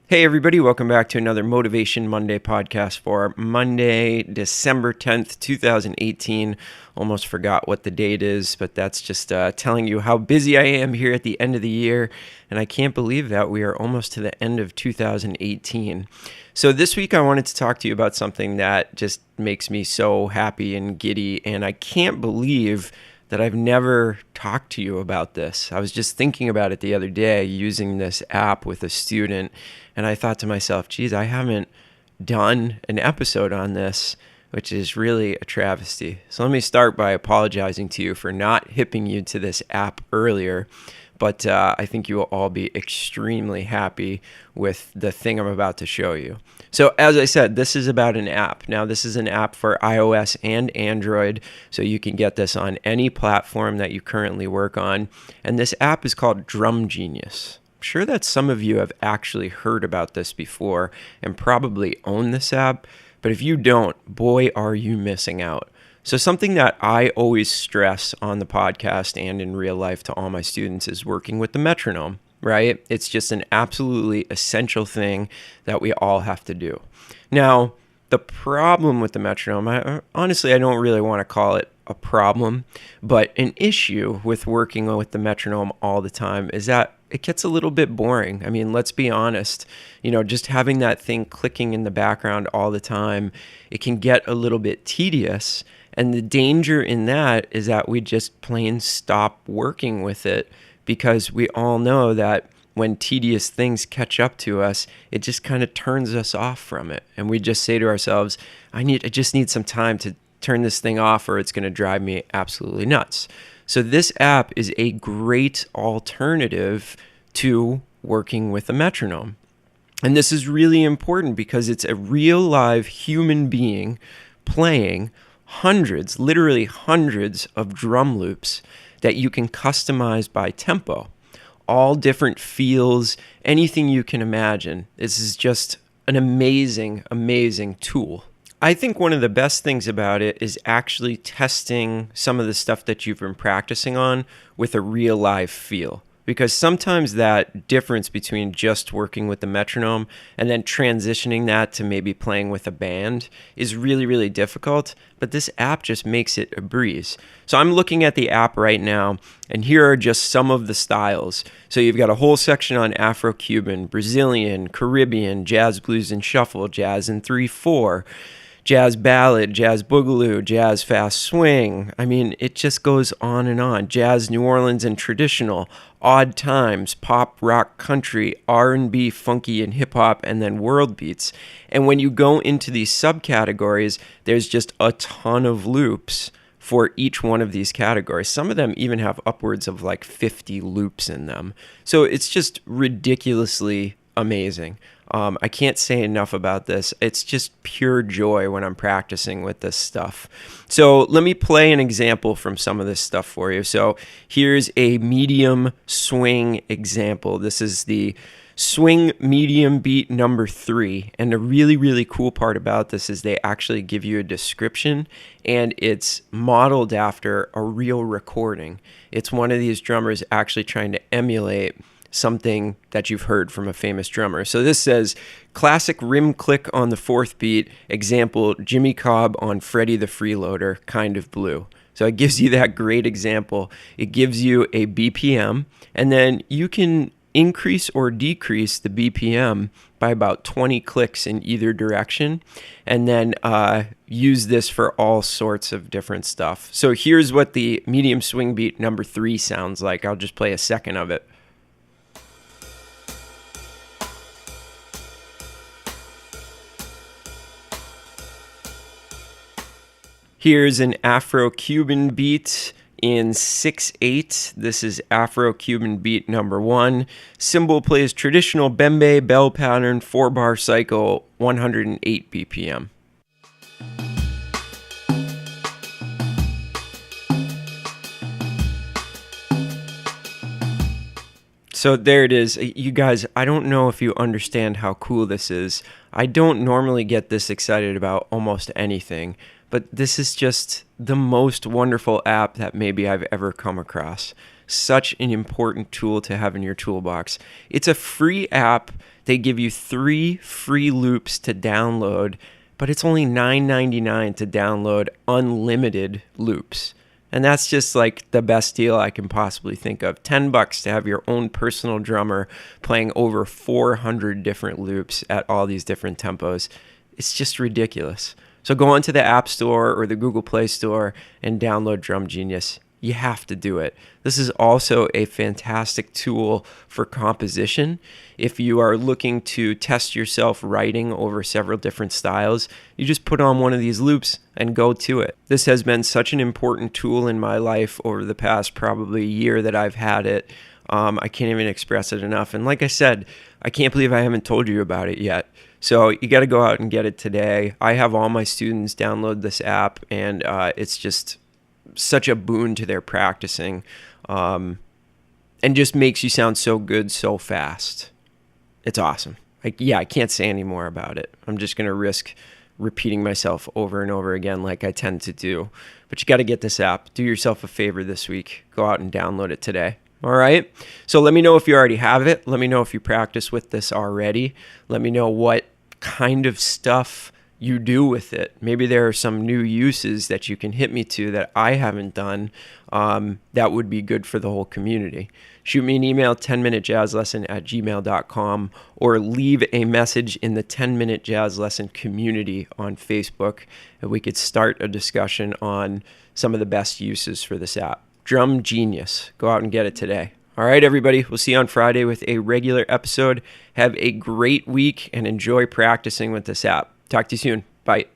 Hey everybody, welcome back to another Motivation Monday podcast for Monday, December 10th, 2018. Almost forgot what the date is, but that's just telling you how busy I am here at the end of the year, and I can't believe that we are almost to the end of 2018. So this week I wanted to talk to you about something that just makes me so happy and giddy, and I can't believe that I've never talked to you about this. I was just thinking about it the other day using this app with a student, and I thought to myself, geez, I haven't done an episode on this, which is really a travesty. So let me start by apologizing to you for not hipping you to this app earlier. But I think you will all be extremely happy with the thing I'm about to show you. So as I said, this is about an app. Now, this is an app for iOS and Android, so you can get this on any platform that you currently work on. And this app is called Drum Genius. I'm sure that some of you have actually heard about this before and probably own this app. But if you don't, boy, are you missing out. So something that I always stress on the podcast and in real life to all my students is working with the metronome, right? It's just an absolutely essential thing that we all have to do. Now, the problem with the metronome, honestly, I don't really want to call it a problem, but an issue with working with the metronome all the time is that it gets a little bit boring. I mean, let's be honest, just having that thing clicking in the background all the time, it can get a little bit tedious. And the danger in that is that we just plain stop working with it, because we all know that when tedious things catch up to us, it just kind of turns us off from it. And we just say to ourselves, I just need some time to turn this thing off, or it's going to drive me absolutely nuts. So this app is a great alternative to working with a metronome. And this is really important because it's a real live human being playing hundreds, literally hundreds of drum loops that you can customize by tempo. All different feels, anything you can imagine. This is just an amazing, amazing tool. I think one of the best things about it is actually testing some of the stuff that you've been practicing on with a real live feel. Because sometimes that difference between just working with the metronome and then transitioning that to maybe playing with a band is really, really difficult. But this app just makes it a breeze. So I'm looking at the app right now, and here are just some of the styles. So you've got a whole section on Afro-Cuban, Brazilian, Caribbean, jazz, blues, and shuffle, jazz in 3/4. Jazz ballad, jazz boogaloo, jazz fast swing. I mean, it just goes on and on. Jazz New Orleans and traditional, odd times, pop, rock, country, R&B, funky, and hip hop, and then world beats. And when you go into these subcategories, there's just a ton of loops for each one of these categories. Some of them even have upwards of like 50 loops in them. So it's just ridiculously amazing. I can't say enough about this. It's just pure joy when I'm practicing with this stuff. So let me play an example from some of this stuff for you. So here's a medium swing example. This is the swing medium beat number 3. And the really, really cool part about this is they actually give you a description, and it's modeled after a real recording. It's one of these drummers actually trying to emulate something that you've heard from a famous drummer. So this says, classic rim click on the 4th beat, example, Jimmy Cobb on Freddie the Freeloader, Kind of Blue. So it gives you that great example. It gives you a BPM, and then you can increase or decrease the BPM by about 20 clicks in either direction, and then use this for all sorts of different stuff. So here's what the medium swing beat number 3 sounds like. I'll just play a second of it. Here's an Afro-Cuban beat in 6/8. This is Afro-Cuban beat number 1. Cymbal plays traditional bembe bell pattern, 4-bar cycle, 108 BPM. So there it is. You guys, I don't know if you understand how cool this is. I don't normally get this excited about almost anything, but this is just the most wonderful app that maybe I've ever come across. Such an important tool to have in your toolbox. It's a free app They give you 3 free loops to download, but it's only $9.99 to download unlimited loops. And that's just like the best deal I can possibly think of. $10 to have your own personal drummer playing over 400 different loops at all these different tempos. It's just ridiculous. So go onto the App Store or the Google Play Store and download Drum Genius. You have to do it. This is also a fantastic tool for composition. If you are looking to test yourself writing over several different styles, you just put on one of these loops and go to it. This has been such an important tool in my life over the past probably year that I've had it. I can't even express it enough. And like I said, I can't believe I haven't told you about it yet. So you got to go out and get it today. I have all my students download this app, and it's just such a boon to their practicing, and just makes you sound so good so fast. It's awesome. I can't say any more about it. I'm just going to risk repeating myself over and over again like I tend to do. But you got to get this app. Do yourself a favor this week. Go out and download it today. All right. So let me know if you already have it. Let me know if you practice with this already. Let me know what kind of stuff you do with it. Maybe there are some new uses that you can hit me to that I haven't done, that would be good for the whole community. Shoot me an email, 10minutejazzlesson@gmail.com, or leave a message in the 10-Minute Jazz Lesson community on Facebook, and we could start a discussion on some of the best uses for this app. Drum Genius. Go out and get it today. All right, everybody. We'll see you on Friday with a regular episode. Have a great week and enjoy practicing with this app. Talk to you soon. Bye.